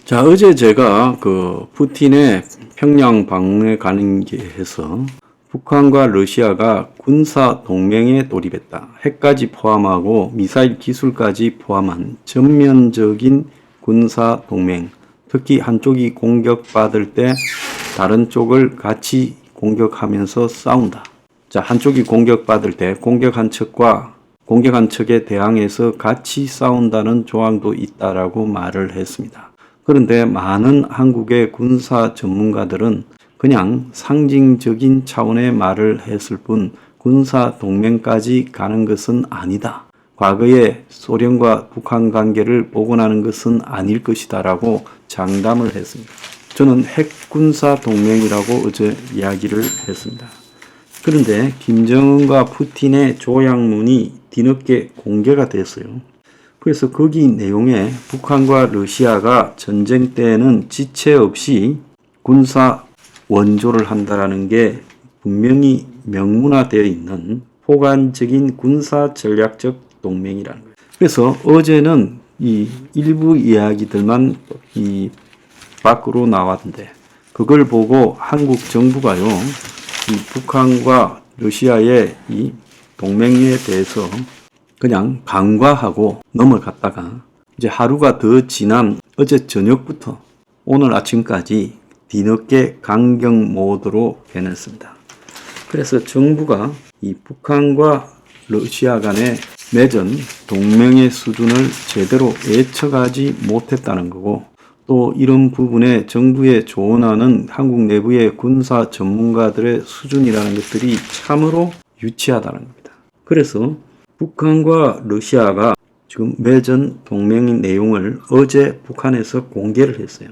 자, 어제 제가 푸틴의 평양 방문에 관계해서 북한과 러시아가 군사 동맹에 돌입했다. 핵까지 포함하고 미사일 기술까지 포함한 전면적인 군사 동맹. 특히 한쪽이 공격받을 때 다른 쪽을 같이 공격하면서 싸운다. 자, 한쪽이 공격받을 때 공격한 척에 대항해서 같이 싸운다는 조항도 있다라고 말을 했습니다. 그런데 많은 한국의 군사 전문가들은 그냥 상징적인 차원의 말을 했을 뿐 군사 동맹까지 가는 것은 아니다. 과거에 소련과 북한 관계를 복원하는 것은 아닐 것이다 라고 장담을 했습니다. 저는 핵군사 동맹이라고 어제 이야기를 했습니다. 그런데 김정은과 푸틴의 조약문이 뒤늦게 공개가 됐어요. 그래서 거기 내용에 북한과 러시아가 전쟁 때에는 지체 없이 군사 원조를 한다라는 게 분명히 명문화되어 있는 포괄적인 군사 전략적 동맹이라는 거예요. 그래서 어제는 이 일부 이야기들만 밖으로 나왔는데 그걸 보고 한국 정부가요, 이 북한과 러시아의 이 동맹에 대해서 그냥 간과하고 넘어갔다가 이제 하루가 더 지난 어제 저녁부터 오늘 아침까지 뒤늦게 강경 모드로 변했습니다. 그래서 정부가 이 북한과 러시아 간의 맺은 동맹의 수준을 제대로 예측하지 못했다는 거고, 또 이런 부분에 정부에 조언하는 한국 내부의 군사 전문가들의 수준이라는 것들이 참으로 유치하다는 겁니다. 그래서 북한과 러시아가 지금 맺은 동맹 내용을 어제 북한에서 공개를 했어요.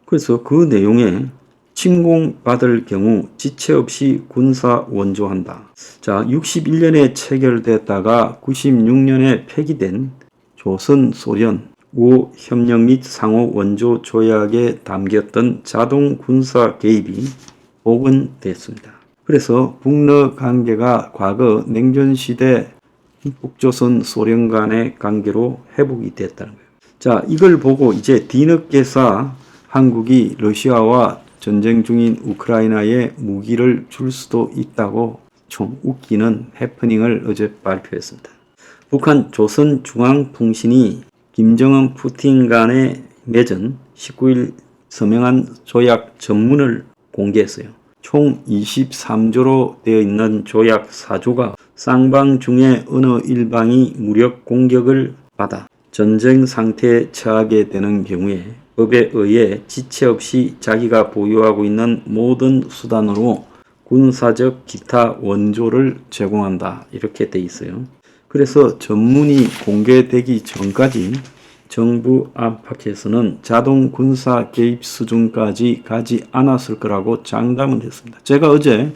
그래서 그 내용에 침공받을 경우 지체 없이 군사 원조한다. 자, 61년에 체결됐다가 96년에 폐기된 조선 소련 우호 협력 및 상호 원조 조약에 담겼던 자동 군사 개입이 복원됐습니다. 그래서 북러 관계가 과거 냉전 시대 북조선 소련 간의 관계로 회복이 됐다는 거예요. 자, 이걸 보고 이제 뒤늦게서 한국이 러시아와 전쟁 중인 우크라이나에 무기를 줄 수도 있다고 좀 웃기는 해프닝을 어제 발표했습니다. 북한 조선중앙통신이 김정은 푸틴 간에 맺은 19일 서명한 조약 전문을 공개했어요. 총 23조로 되어 있는 조약 4조가 쌍방 중에 어느 일방이 무력 공격을 받아 전쟁 상태에 처하게 되는 경우에 법에 의해 지체 없이 자기가 보유하고 있는 모든 수단으로 군사적 기타 원조를 제공한다, 이렇게 돼 있어요. 그래서 전문이 공개되기 전까지 정부 안팎에서는 자동 군사 개입 수준까지 가지 않았을 거라고 장담을 했습니다. 제가 어제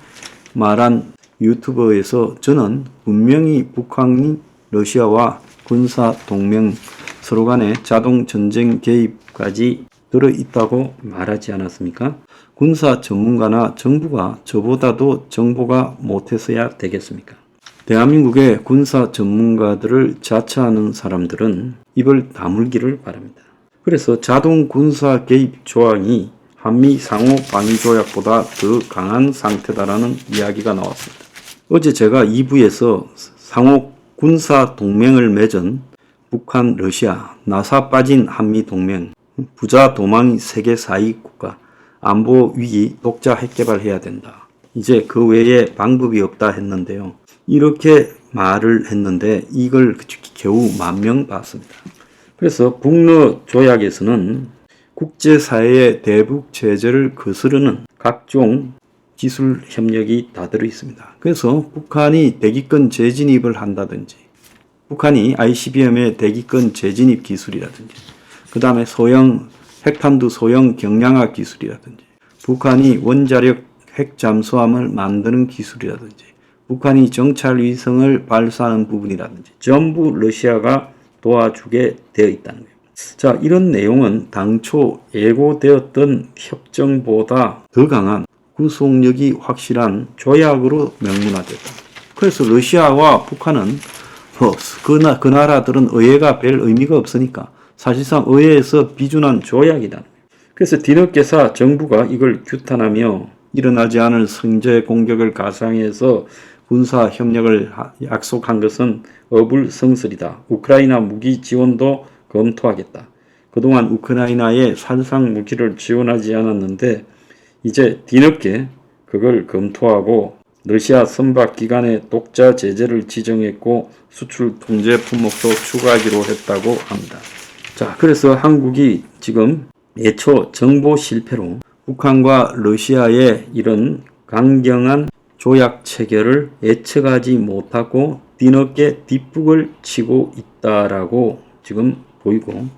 말한 유튜버에서 저는 분명히 북한이 러시아와 군사 동맹 서로 간에 자동 전쟁 개입까지 들어있다고 말하지 않았습니까? 군사 전문가나 정부가 저보다도 정보가 못해서야 되겠습니까? 대한민국의 군사 전문가들을 자처하는 사람들은 입을 다물기를 바랍니다. 그래서 자동 군사 개입 조항이 한미 상호 방위 조약보다 더 강한 상태다라는 이야기가 나왔습니다. 어제 제가 2부에서 상호 군사 동맹을 맺은 북한, 러시아, 나사 빠진 한미 동맹, 부자 도망 세계 4위 국가, 안보 위기, 독자 핵 개발해야 된다. 이제 그 외에 방법이 없다 했는데요. 이렇게 말을 했는데 이걸 겨우 10,000명 봤습니다. 그래서 북러 조약에서는 국제사회의 대북 제재를 거스르는 각종 기술 협력이 다 들어있습니다. 그래서 북한이 대기권 재진입을 한다든지, 북한이 ICBM의 대기권 재진입 기술이라든지, 그 다음에 핵탄두 소형 경량화 기술이라든지, 북한이 원자력 핵 잠수함을 만드는 기술이라든지, 북한이 정찰 위성을 발사하는 부분이라든지 전부 러시아가 도와주게 되어 있다는 거예요. 자, 이런 내용은 당초 예고되었던 협정보다 더 강한 구속력이 확실한 조약으로 명문화됐다. 그래서 러시아와 북한은 그 나라들은 의회가 별 의미가 없으니까 사실상 의회에서 비준한 조약이다. 그래서 뒤늦게서 정부가 이걸 규탄하며 일어나지 않을 성재 공격을 가상해서 군사 협력을 약속한 것은 어불성설이다. 우크라이나 무기 지원도 검토하겠다. 그동안 우크라이나에 살상 무기를 지원하지 않았는데 이제 뒤늦게 그걸 검토하고 러시아 선박 기관의 독자 제재를 지정했고 수출 통제 품목도 추가하기로 했다고 합니다. 자, 그래서 한국이 지금 애초 정보 실패로 북한과 러시아의 이런 강경한 조약 체결을 예측하지 못하고 뒤늦게 뒷북을 치고 있다라고 지금 보이고,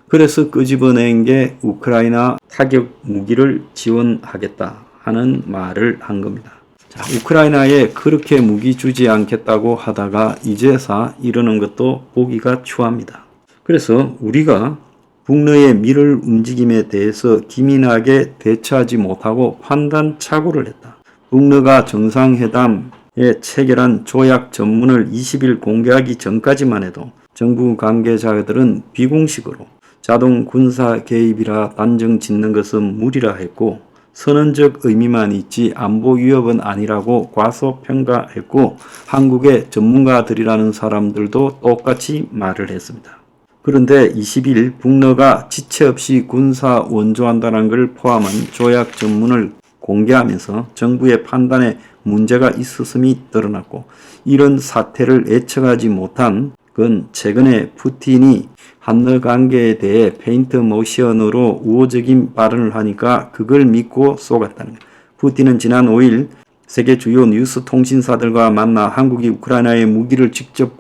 그래서 끄집어낸 게 우크라이나 타격 무기를 지원하겠다 하는 말을 한 겁니다. 자, 우크라이나에 그렇게 무기 주지 않겠다고 하다가 이제서 이러는 것도 보기가 추합니다. 그래서 우리가 북러의 미를 움직임에 대해서 기민하게 대처하지 못하고 판단 착오를 했다. 북러가 정상회담에 체결한 조약 전문을 20일 공개하기 전까지만 해도 정부 관계자들은 비공식으로 자동 군사 개입이라 단정 짓는 것은 무리라 했고, 선언적 의미만 있지 안보 위협은 아니라고 과소평가했고, 한국의 전문가들이라는 사람들도 똑같이 말을 했습니다. 그런데 20일 북러가 지체 없이 군사 원조한다는 걸 포함한 조약 전문을 공개하면서 정부의 판단에 문제가 있었음이 드러났고, 이런 사태를 예측하지 못한 건 최근에 푸틴이 한러 관계에 대해 페인트 모션으로 우호적인 발언을 하니까 그걸 믿고 쏘갔다는 거예요. 푸틴은 지난 5일 세계 주요 뉴스 통신사들과 만나 한국이 우크라이나에 무기를 직접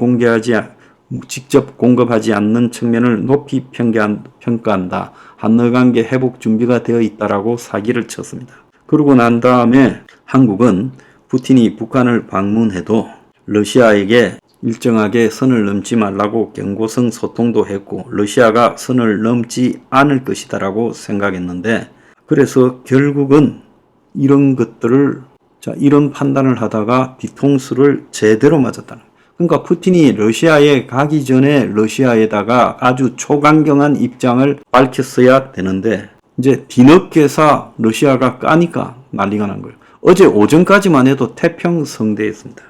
공급하지 않는 측면을 높이 평가한다. 한러 관계 회복 준비가 되어 있다라고 사기를 쳤습니다. 그러고 난 다음에 한국은 푸틴이 북한을 방문해도 러시아에게 일정하게 선을 넘지 말라고 경고성 소통도 했고, 러시아가 선을 넘지 않을 것이다라고 생각했는데, 그래서 결국은 이런 것들을 이런 판단을 하다가 뒤통수를 제대로 맞았다는 거예요. 그러니까 푸틴이 러시아에 가기 전에 러시아에다가 아주 초강경한 입장을 밝혔어야 되는데 이제 뒤늦게서 러시아가 까니까 난리가 난 거예요. 어제 오전까지만 해도 태평성대했습니다.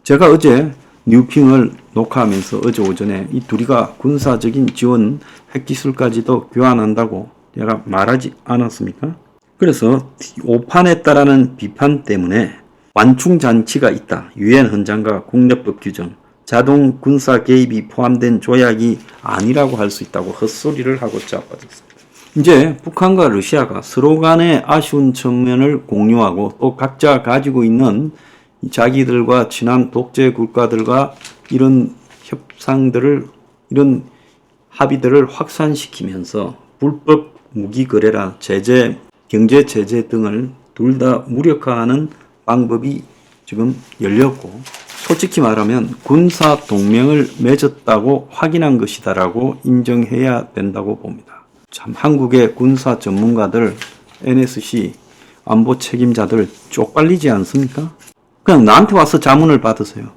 제가 어제 뉴핑을 녹화하면서 어제 오전에 이 둘이가 군사적인 지원 핵기술까지도 교환한다고 내가 말하지 않았습니까? 그래서 오판했다라는 비판 때문에 완충장치가 있다. 유엔 헌장과 국내법 규정, 자동 군사 개입이 포함된 조약이 아니라고 할 수 있다고 헛소리를 하고 자빠졌습니다. 이제 북한과 러시아가 서로 간의 아쉬운 측면을 공유하고 또 각자 가지고 있는 자기들과 친한 독재 국가들과 이런 협상들을, 이런 합의들을 확산시키면서 불법 무기 거래라 제재, 경제 제재 등을 둘 다 무력화하는 방법이 지금 열렸고, 솔직히 말하면 군사 동맹을 맺었다고 확인한 것이다라고 인정해야 된다고 봅니다. 참 한국의 군사 전문가들, NSC 안보 책임자들 쪽팔리지 않습니까? 그냥 나한테 와서 자문을 받으세요.